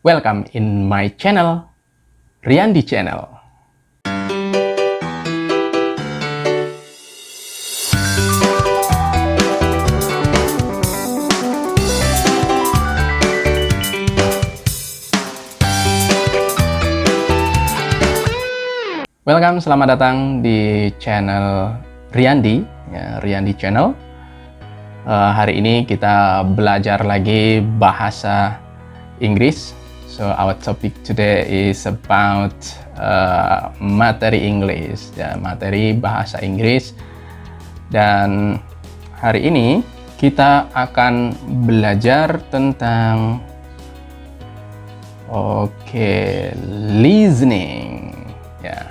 Welcome in my channel, Riyandi Channel. Welcome, selamat datang di channel Riyandi, ya, Riyandi Channel. Hari ini kita belajar lagi bahasa Inggris. So our topic today is about materi English, ya, materi bahasa Inggris. Dan hari ini kita akan belajar tentang listening, ya.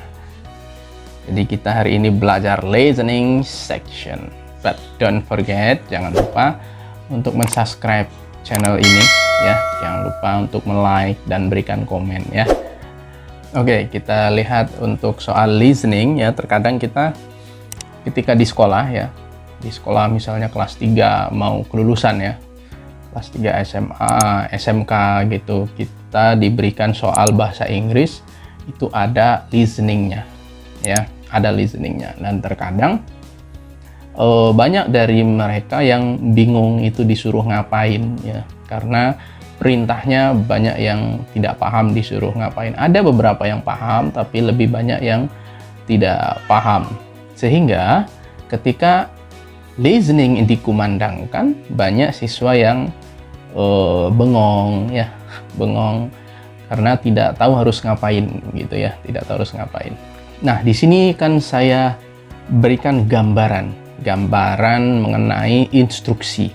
Jadi kita hari ini belajar listening section. But don't forget, jangan lupa untuk mensubscribe channel ini, ya. Jangan lupa untuk like dan berikan komen, ya. Oke, kita lihat untuk soal listening, ya. Terkadang kita ketika di sekolah, ya, di sekolah misalnya kelas 3 mau kelulusan, ya, kelas 3 SMA, SMK gitu, kita diberikan soal bahasa Inggris, itu ada listeningnya, ya, ada listeningnya. Dan terkadang banyak dari mereka yang bingung itu disuruh ngapain, ya, karena perintahnya banyak yang tidak paham disuruh ngapain. Ada beberapa yang paham, tapi lebih banyak yang tidak paham. Sehingga ketika listening dikumandangkan, banyak siswa yang bengong, ya, bengong karena tidak tahu harus ngapain, gitu ya, tidak tahu harus ngapain. Nah, di sini kan saya berikan gambaran mengenai instruksi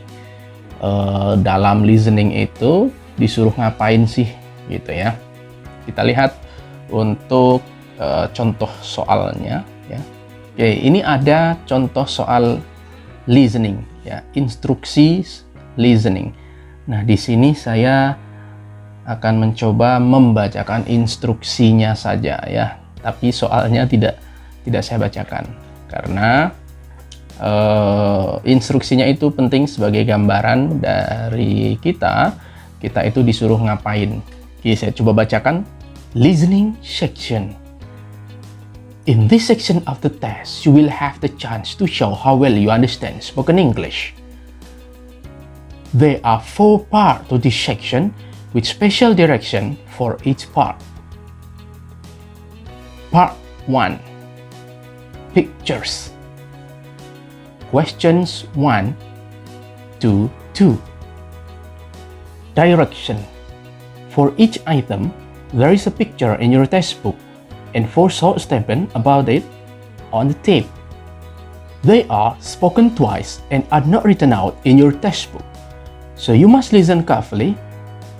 dalam listening itu disuruh ngapain sih, gitu ya. Kita lihat untuk contoh soalnya, ya. Oke, ini ada contoh soal listening, ya, instruksi listening. Nah, di sini saya akan mencoba membacakan instruksinya saja, ya. Tapi soalnya tidak saya bacakan karena instruksinya itu penting sebagai gambaran dari kita itu disuruh ngapain. Oke, saya coba bacakan. Listening section. In this section of the test, you will have the chance to show how well you understand spoken English. There are 4 parts to this section with special direction for each part. Part 1. Pictures. Questions 1 to 2. Direction. For each item, there is a picture in your textbook and 4 short statements about it on the tape. They are spoken twice and are not written out in your textbook. So you must listen carefully.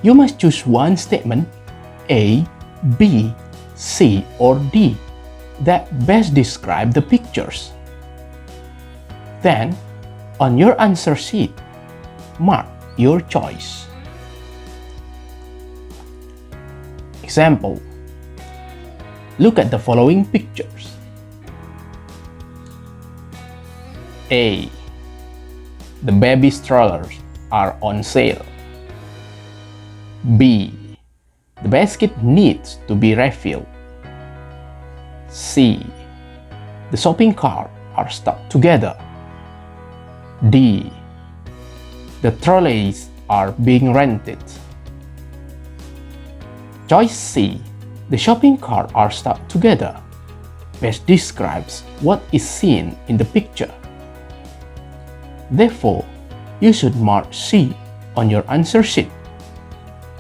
You must choose one statement, A, B, C, or D, that best describe the pictures. Then, on your answer sheet, mark your choice. Example. Look at the following pictures. A. The baby strollers are on sale. B. The basket needs to be refilled. C. The shopping cart are stuck together. D. The trolleys are being rented. Choice C. The shopping cart are stuck together best describes what is seen in the picture. Therefore, you should mark C on your answer sheet.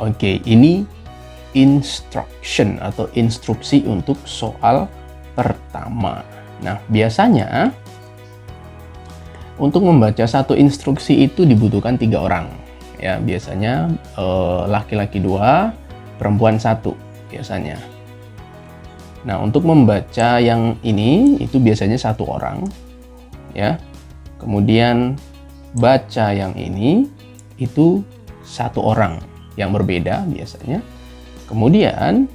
Oke, ini instruction atau instruksi untuk soal pertama. Nah, biasanya untuk membaca satu instruksi itu dibutuhkan 3 orang. Ya, biasanya laki-laki 2, perempuan 1 biasanya. Nah, untuk membaca yang ini itu biasanya 1 orang, ya. Kemudian baca yang ini itu 1 orang yang berbeda biasanya. Kemudian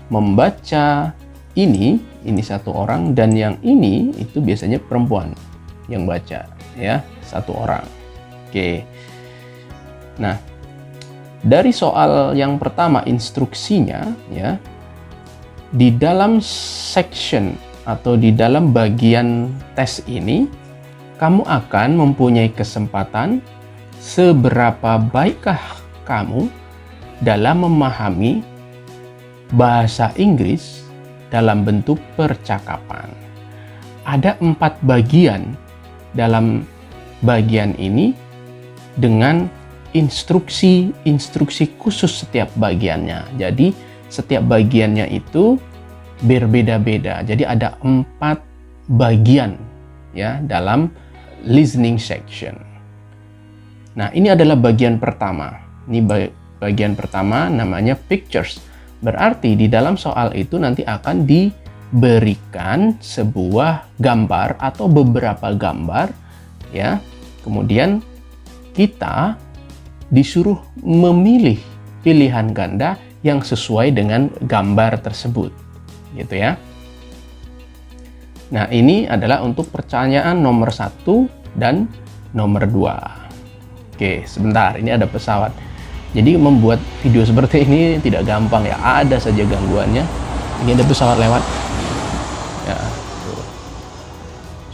membaca ini 1 orang, dan yang ini itu biasanya perempuan yang baca, ya, 1 orang. Oke. Nah, Dari soal yang pertama, instruksinya, ya, di dalam section atau di dalam bagian tes ini, kamu akan mempunyai kesempatan seberapa baikkah kamu dalam memahami bahasa Inggris dalam bentuk percakapan. Ada 4 bagian dalam bagian ini dengan instruksi khusus setiap bagiannya. Jadi setiap bagiannya itu berbeda-beda. Jadi ada 4 bagian ya dalam listening section. Nah, ini adalah bagian pertama. Ini bagian pertama namanya pictures. Berarti di dalam soal itu nanti akan diberikan sebuah gambar atau beberapa gambar ya. Kemudian kita disuruh memilih pilihan ganda yang sesuai dengan gambar tersebut. Gitu ya. Nah, ini adalah untuk pertanyaan nomor 1 dan nomor 2. Oke, sebentar. Ini ada pesawat. Jadi membuat video seperti ini tidak gampang ya. Ada saja gangguannya. Ini ada pesawat lewat. Ya, tuh.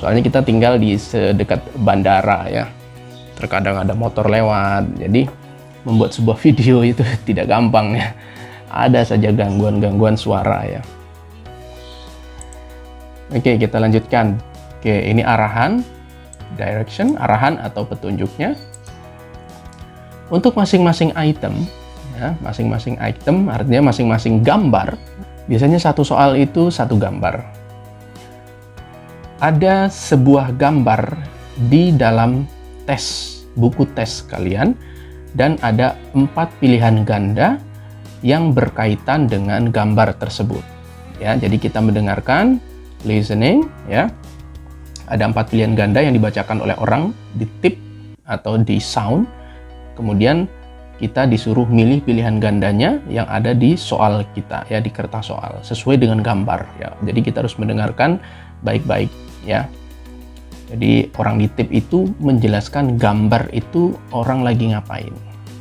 Soalnya kita tinggal di sedekat bandara ya. Terkadang ada motor lewat. Jadi membuat sebuah video itu tidak gampang ya. Ada saja gangguan-gangguan suara ya. Oke, kita lanjutkan. Oke, ini arahan, direction, arahan atau petunjuknya. Untuk masing-masing item, ya, masing-masing item artinya masing-masing gambar. Biasanya satu soal itu satu gambar. Ada sebuah gambar di dalam tes, buku tes kalian, dan ada 4 pilihan ganda yang berkaitan dengan gambar tersebut. Ya, jadi kita mendengarkan listening, ya. Ada 4 pilihan ganda yang dibacakan oleh orang di tip atau di sound. Kemudian kita disuruh milih pilihan gandanya yang ada di soal kita, ya, di kertas soal sesuai dengan gambar, ya. Jadi kita harus mendengarkan baik-baik, ya. Jadi orang di tip itu menjelaskan gambar itu orang lagi ngapain.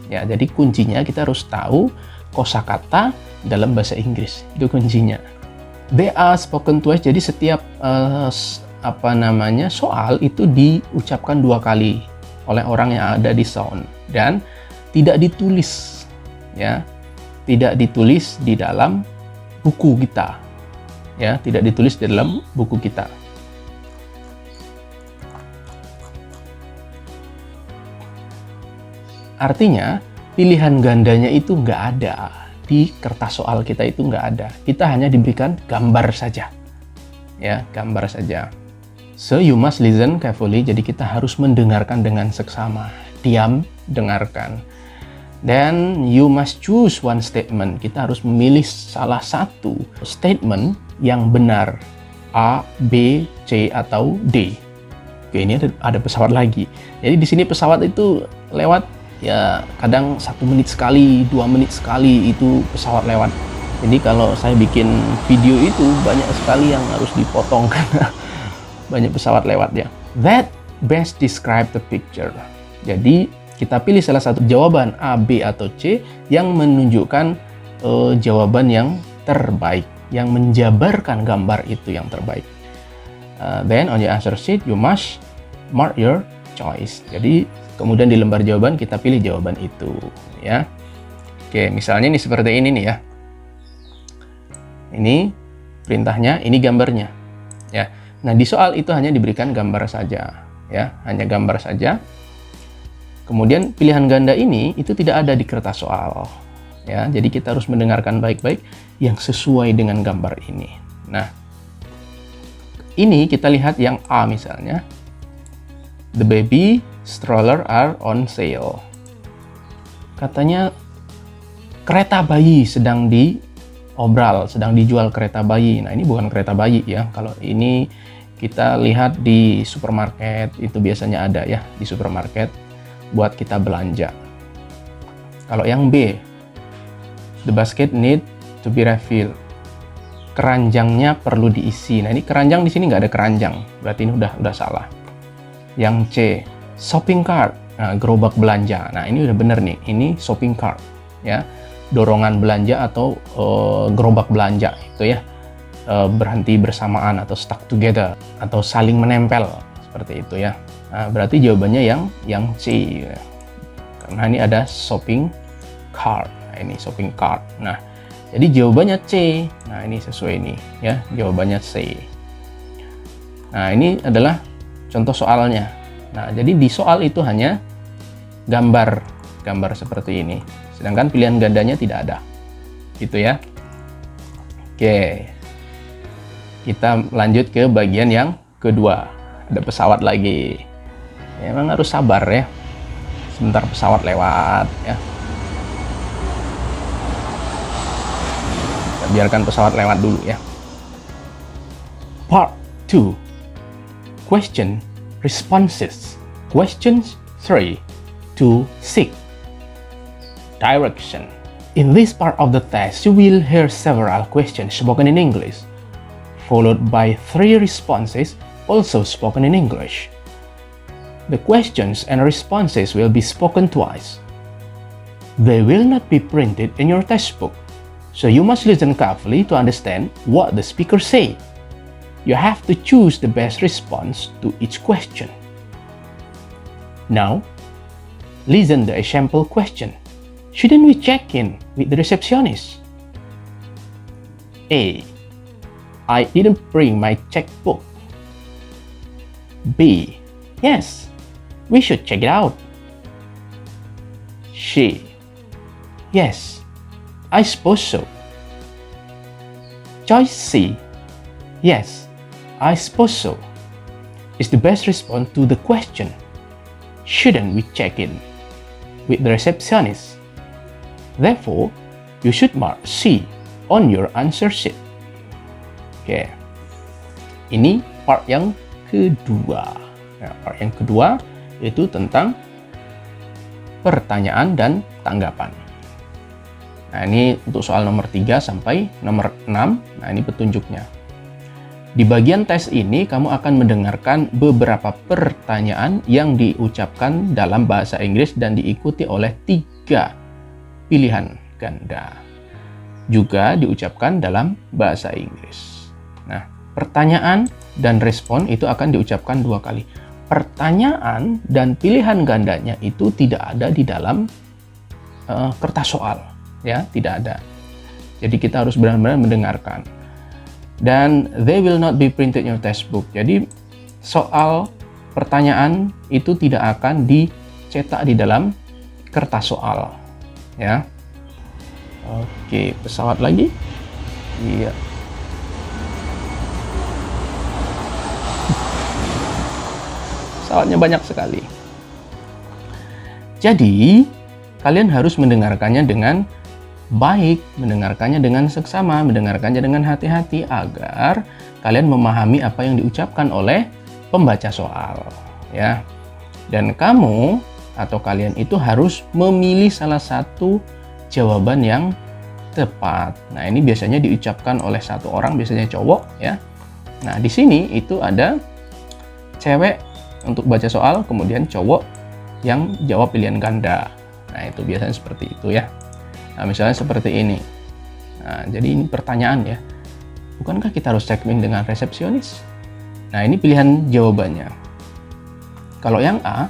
Ya, jadi kuncinya kita harus tahu kosakata dalam bahasa Inggris. Itu kuncinya. They are spoken twice. Jadi setiap soal itu diucapkan 2 kali oleh orang yang ada di sound dan tidak ditulis, ya. Tidak ditulis di dalam buku kita. Ya, tidak ditulis di dalam buku kita. Artinya, pilihan gandanya itu nggak ada. Di kertas soal kita itu nggak ada. Kita hanya diberikan gambar saja. Ya, gambar saja. So, you must listen carefully. Jadi, kita harus mendengarkan dengan seksama. Diam, dengarkan. Then, you must choose one statement. Kita harus memilih salah satu statement yang benar. A, B, C, atau D. Oke, ini ada pesawat lagi. Jadi, di sini pesawat itu lewat ya kadang 1 menit sekali, 2 menit sekali itu pesawat lewat. Jadi kalau saya bikin video itu banyak sekali yang harus dipotong karena banyak pesawat lewat ya. That best describe the picture. Jadi kita pilih salah satu jawaban A, B, atau C yang menunjukkan jawaban yang terbaik, yang menjabarkan gambar itu yang terbaik. Then on your answer sheet you must mark your choice. Jadi kemudian di lembar jawaban kita pilih jawaban itu, ya. Oke, misalnya ini seperti ini nih ya. Ini perintahnya, ini gambarnya, ya. Nah, di soal itu hanya diberikan gambar saja, ya, hanya gambar saja. Kemudian pilihan ganda ini itu tidak ada di kertas soal, ya. Jadi kita harus mendengarkan baik-baik yang sesuai dengan gambar ini. Nah, ini kita lihat yang A misalnya. The baby stroller are on sale. Katanya kereta bayi sedang diobral, sedang dijual kereta bayi. Nah, ini bukan kereta bayi ya. Kalau ini kita lihat di supermarket, itu biasanya ada ya di supermarket buat kita belanja. Kalau yang B, the basket need to be refilled. Keranjangnya perlu diisi. Nah, ini keranjang di sini nggak ada keranjang. Berarti ini udah salah. Yang C, shopping cart. gerobak belanja. Nah, ini udah bener nih, ini shopping cart ya, dorongan belanja atau gerobak belanja itu ya, berhenti bersamaan atau stuck together atau saling menempel seperti itu ya. Nah, berarti jawabannya yang C ya. Karena ini ada shopping cart. Nah, ini shopping cart. Nah, jadi jawabannya C. Nah, ini sesuai nih ya, jawabannya C. Nah, ini adalah contoh soalnya. Nah, jadi di soal itu hanya gambar seperti ini. Sedangkan pilihan gandanya tidak ada. Gitu ya. Oke. Kita lanjut ke bagian yang kedua. Ada pesawat lagi. Ya, emang harus sabar ya. Sebentar pesawat lewat ya. Kita biarkan pesawat lewat dulu ya. Part 2. Question responses. Questions 3 to 6. Direction. In this part of the test, you will hear several questions spoken in English, followed by 3 responses also spoken in English. The questions and responses will be spoken twice. They will not be printed in your textbook, so you must listen carefully to understand what the speaker say. You have to choose the best response to each question. Now, listen the example question. Shouldn't we check in with the receptionist? A. I didn't bring my checkbook. B. Yes, we should check it out. C. Yes, I suppose so. Choice C. Yes, I suppose so is the best response to the question. Shouldn't we check in with the receptionist? Therefore, you should mark C on your answer sheet. Oke, ini part yang kedua. Nah, part yang kedua itu tentang pertanyaan dan tanggapan. Nah, ini untuk soal nomor 3 sampai nomor 6. Nah, ini petunjuknya. Di bagian tes ini, kamu akan mendengarkan beberapa pertanyaan yang diucapkan dalam bahasa Inggris dan diikuti oleh 3 pilihan ganda. Juga diucapkan dalam bahasa Inggris. Nah, pertanyaan dan respon itu akan diucapkan 2 kali. Pertanyaan dan pilihan gandanya itu tidak ada di dalam kertas soal, ya, tidak ada. Jadi kita harus benar-benar mendengarkan. Dan they will not be printed in your textbook. Jadi soal pertanyaan itu tidak akan dicetak di dalam kertas soal, ya. Oke, pesawat lagi. Iya. Pesawatnya banyak sekali. Jadi, kalian harus mendengarkannya dengan baik, mendengarkannya dengan seksama, mendengarkannya dengan hati-hati agar kalian memahami apa yang diucapkan oleh pembaca soal, ya. Dan kamu atau kalian itu harus memilih salah satu jawaban yang tepat. Nah, ini biasanya diucapkan oleh satu orang, biasanya cowok, ya. Nah, di sini itu ada cewek untuk baca soal, kemudian cowok yang jawab pilihan ganda. Nah, itu biasanya seperti itu ya. Nah, misalnya seperti ini. Nah, jadi ini pertanyaan ya. Bukankah kita harus check in dengan resepsionis? Nah, ini pilihan jawabannya. Kalau yang A,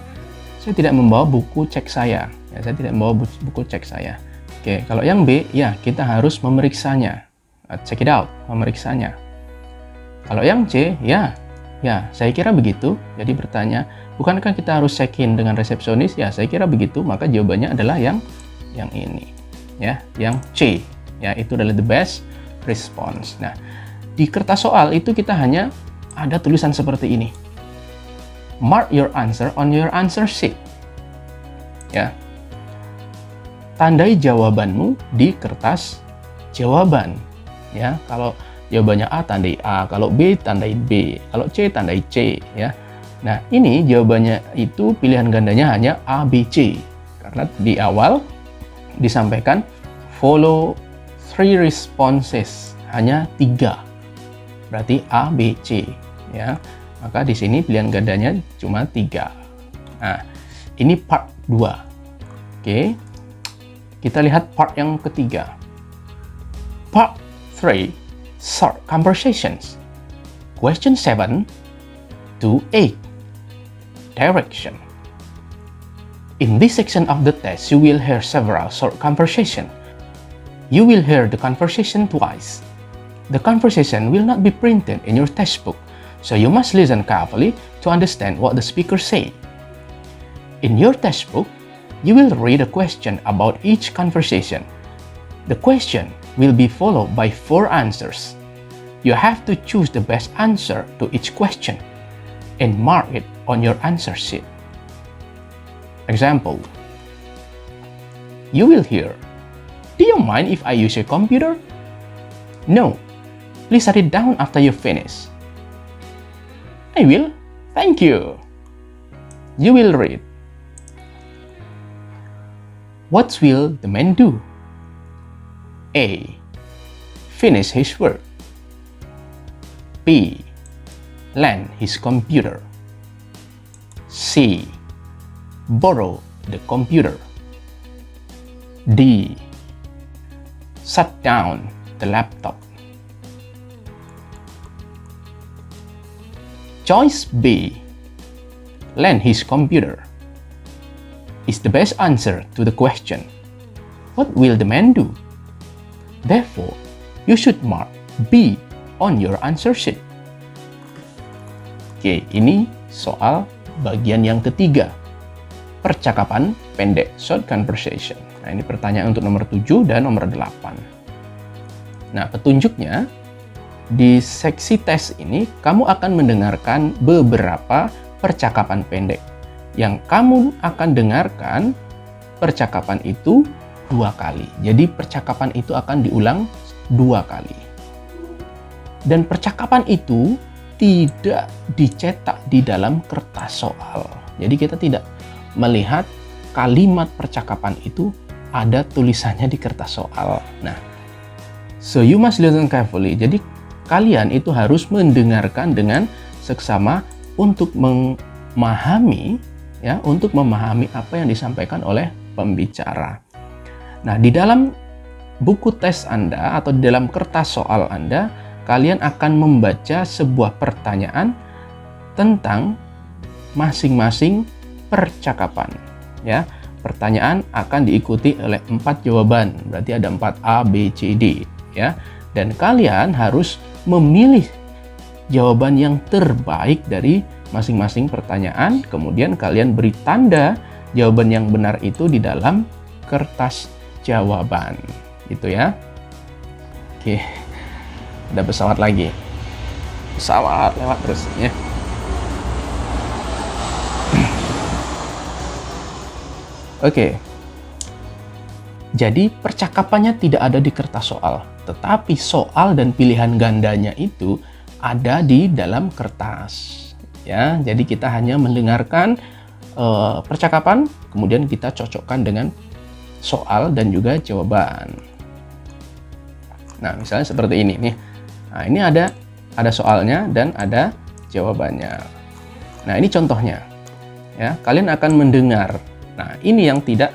saya tidak membawa buku cek saya. Ya, saya tidak membawa buku cek saya. Oke, kalau yang B, ya kita harus memeriksanya. Check it out, memeriksanya. Kalau yang C, ya saya kira begitu. Jadi bertanya, bukankah kita harus check in dengan resepsionis? Ya, saya kira begitu. Maka jawabannya adalah yang ini. Ya, yang C. Ya, itu adalah the best response. Nah, di kertas soal itu kita hanya ada tulisan seperti ini. Mark your answer on your answer sheet. Ya. Tandai jawabanmu di kertas jawaban. Ya, kalau jawabannya A, tandai A. Kalau B, tandai B. Kalau C, tandai C. Ya. Nah, ini jawabannya itu pilihan gandanya hanya A, B, C. Karena di awal disampaikan follow 3 responses, hanya 3. Berarti A, B, C. Ya. Maka di sini pilihan gandanya cuma 3. Nah, Ini part 2. Oke. Kita lihat part yang ketiga. Part 3, short conversations. Question 7 to 8. Direction. In this section of the test, you will hear several short conversation. You will hear the conversation twice. The conversation will not be printed in your textbook, so you must listen carefully to understand what the speaker say. In your textbook, you will read a question about each conversation. The question will be followed by 4 answers. You have to choose the best answer to each question and mark it on your answer sheet. Example. You will hear, "Do you mind if I use your computer?" "No. Please shut it down after you finish." "I will. Thank you." You will read, "What will the man do?" A. Finish his work. B. Lend his computer. C. Borrow the computer. D. Shut down the laptop. Choice B, lend his computer, is the best answer to the question, what will the man do? Therefore, you should mark B on your answer sheet. Oke, ini soal bagian yang ketiga. Percakapan pendek, short conversation. Nah, ini pertanyaan untuk nomor 7 dan nomor 8. Nah, petunjuknya di seksi tes ini kamu akan mendengarkan beberapa percakapan pendek. Yang kamu akan dengarkan percakapan itu 2 kali. Jadi percakapan itu akan diulang 2 kali. Dan percakapan itu tidak dicetak di dalam kertas soal. Jadi kita tidak melihat kalimat percakapan itu ada tulisannya di kertas soal. Nah, so you must listen carefully. Jadi kalian itu harus mendengarkan dengan seksama untuk memahami apa yang disampaikan oleh pembicara. Nah, di dalam buku tes Anda atau di dalam kertas soal Anda, kalian akan membaca sebuah pertanyaan tentang masing-masing percakapan, ya. Pertanyaan akan diikuti oleh 4 jawaban, berarti ada 4 A, B, C, D, ya. Dan kalian harus memilih jawaban yang terbaik dari masing-masing pertanyaan, kemudian kalian beri tanda jawaban yang benar itu di dalam kertas jawaban, gitu ya. Oke, ada pesawat lagi. Pesawat lewat terus, ya. Oke, jadi percakapannya tidak ada di kertas soal, tetapi soal dan pilihan gandanya itu ada di dalam kertas. Ya, jadi kita hanya mendengarkan percakapan, kemudian kita cocokkan dengan soal dan juga jawaban. Nah, misalnya seperti ini nih. Nah, ini ada soalnya dan ada jawabannya. Nah, ini contohnya. Ya, kalian akan mendengar. Nah, ini yang tidak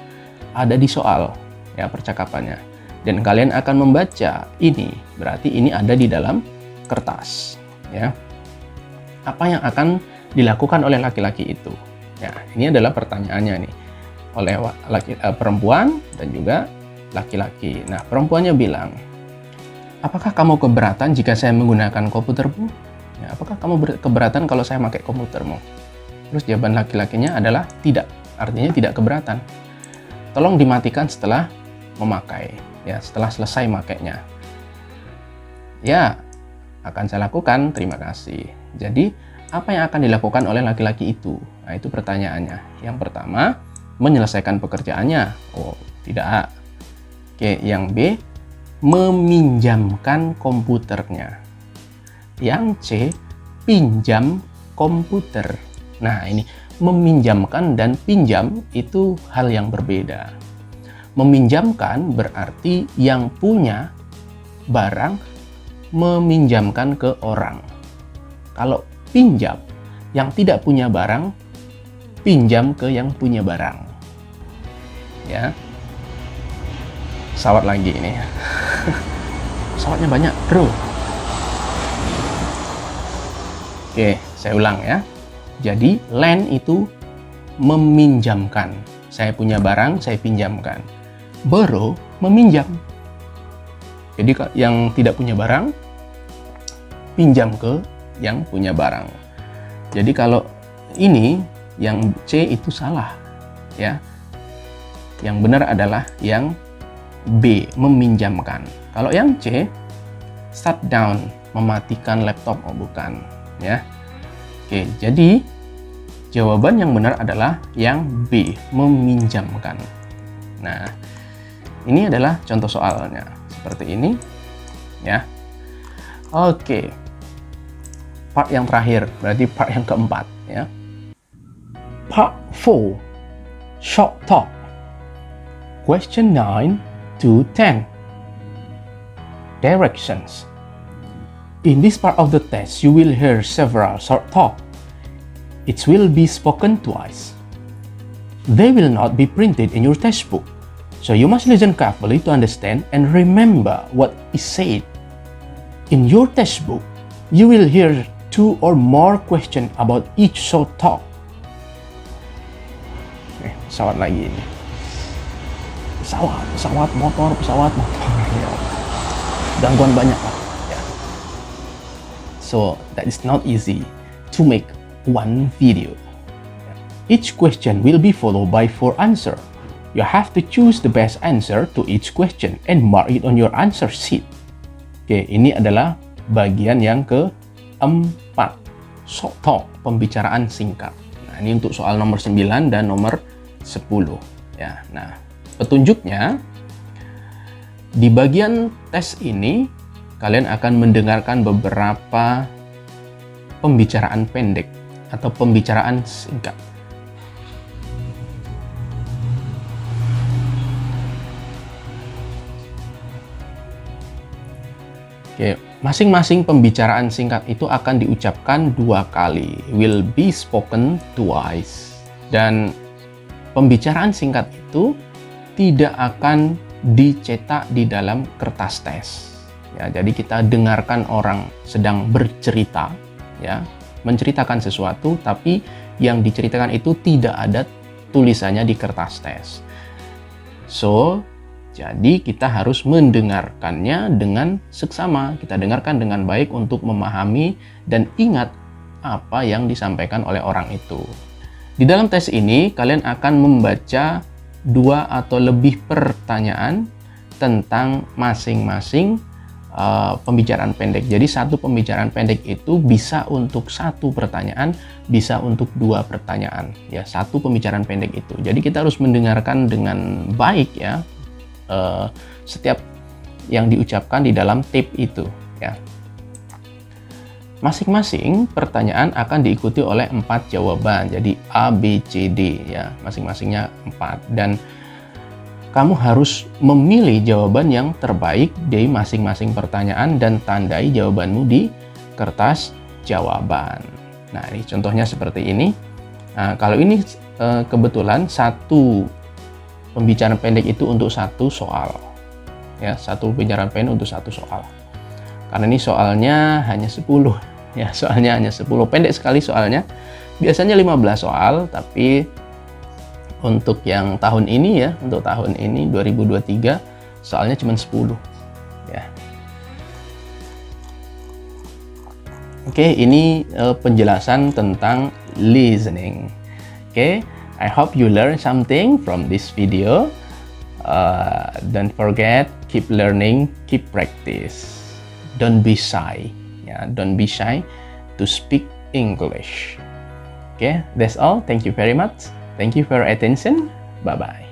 ada di soal, ya, percakapannya. Dan kalian akan membaca ini, berarti ini ada di dalam kertas, ya. Apa yang akan dilakukan oleh laki-laki itu? Ya, ini adalah pertanyaannya nih. Oleh perempuan dan juga laki-laki. Nah, perempuannya bilang, "Apakah kamu keberatan jika saya menggunakan komputermu?" Ya, apakah kamu keberatan kalau saya pakai komputermu? Terus jawaban laki-lakinya adalah tidak. Artinya tidak keberatan. Tolong dimatikan setelah memakai, ya, setelah selesai makainya. Ya, akan saya lakukan, terima kasih. Jadi, apa yang akan dilakukan oleh laki-laki itu? Nah, itu pertanyaannya. Yang pertama, menyelesaikan pekerjaannya. Oh, tidak. Oke, yang B, meminjamkan komputernya. Yang C, pinjam komputer. Nah, ini meminjamkan dan pinjam itu hal yang berbeda. Meminjamkan berarti yang punya barang meminjamkan ke orang. Kalau pinjam, yang tidak punya barang pinjam ke yang punya barang. Ya. Pesawat lagi ini. Pesawatnya banyak, bro. Oke, saya ulang ya. Jadi, lend itu meminjamkan. Saya punya barang, saya pinjamkan. Borrow, meminjam. Jadi, yang tidak punya barang, pinjam ke yang punya barang. Jadi, kalau ini, yang C itu salah. Ya. Yang benar adalah yang B, meminjamkan. Kalau yang C, shut down, mematikan laptop. Oh, bukan. Ya. Oke, jadi jawaban yang benar adalah yang B, meminjamkan. Nah, ini adalah contoh soalnya. Seperti ini. Ya. Oke. Part yang terakhir, berarti part yang keempat. Ya. Part 4, short talk. Question 9 to 10. Directions. In this part of the test, you will hear several short talk. It will be spoken twice. They will not be printed in your textbook, so you must listen carefully to understand and remember what is said. In your textbook, you will hear 2 or more questions about each short talk. Pesawat lagi ini. Pesawat motor. Ya. Gangguan banyak lah. Ya. So that is not easy to make one video. Each question will be followed by 4 answers. You have to choose the best answer to each question and mark it on your answer sheet. Oke, ini adalah bagian yang keempat. Short talk, pembicaraan singkat. Nah, ini untuk soal nomor 9 dan nomor 10. Ya, nah. Petunjuknya, di bagian tes ini, kalian akan mendengarkan beberapa pembicaraan pendek atau pembicaraan singkat. Oke, masing-masing pembicaraan singkat itu akan diucapkan 2 kali. Will be spoken twice. Dan pembicaraan singkat itu tidak akan dicetak di dalam kertas tes. Ya, jadi kita dengarkan orang sedang bercerita, ya, menceritakan sesuatu, tapi yang diceritakan itu tidak ada tulisannya di kertas tes. So, jadi kita harus mendengarkannya dengan seksama. Kita dengarkan dengan baik untuk memahami dan ingat apa yang disampaikan oleh orang itu. Di dalam tes ini, kalian akan membaca 2 atau lebih pertanyaan tentang masing-masing pembicaraan pendek. Jadi satu pembicaraan pendek itu bisa untuk 1 pertanyaan, bisa untuk 2 pertanyaan. Ya, 1 pembicaraan pendek itu. Jadi kita harus mendengarkan dengan baik ya setiap yang diucapkan di dalam tape itu. Ya. Masing-masing pertanyaan akan diikuti oleh 4 jawaban. Jadi A, B, C, D ya, masing-masingnya 4. Dan kamu harus memilih jawaban yang terbaik dari masing-masing pertanyaan dan tandai jawabanmu di kertas jawaban. Nah, ini contohnya seperti ini. Nah, kalau ini kebetulan 1 pembicaraan pendek itu untuk 1 soal. Ya, 1 pembicaraan pendek untuk 1 soal. Karena ini soalnya hanya 10. Ya, soalnya hanya 10. Pendek sekali soalnya. Biasanya 15 soal, tapi untuk yang tahun ini ya, untuk tahun ini 2023 soalnya cuma 10. Ya. Oke, ini penjelasan tentang listening. Oke, I hope you learn something from this video. Don't forget, keep learning, keep practice. Don't be shy. Yeah, don't be shy to speak English. Okay, that's all. Thank you very much. Thank you for your attention. Bye-bye.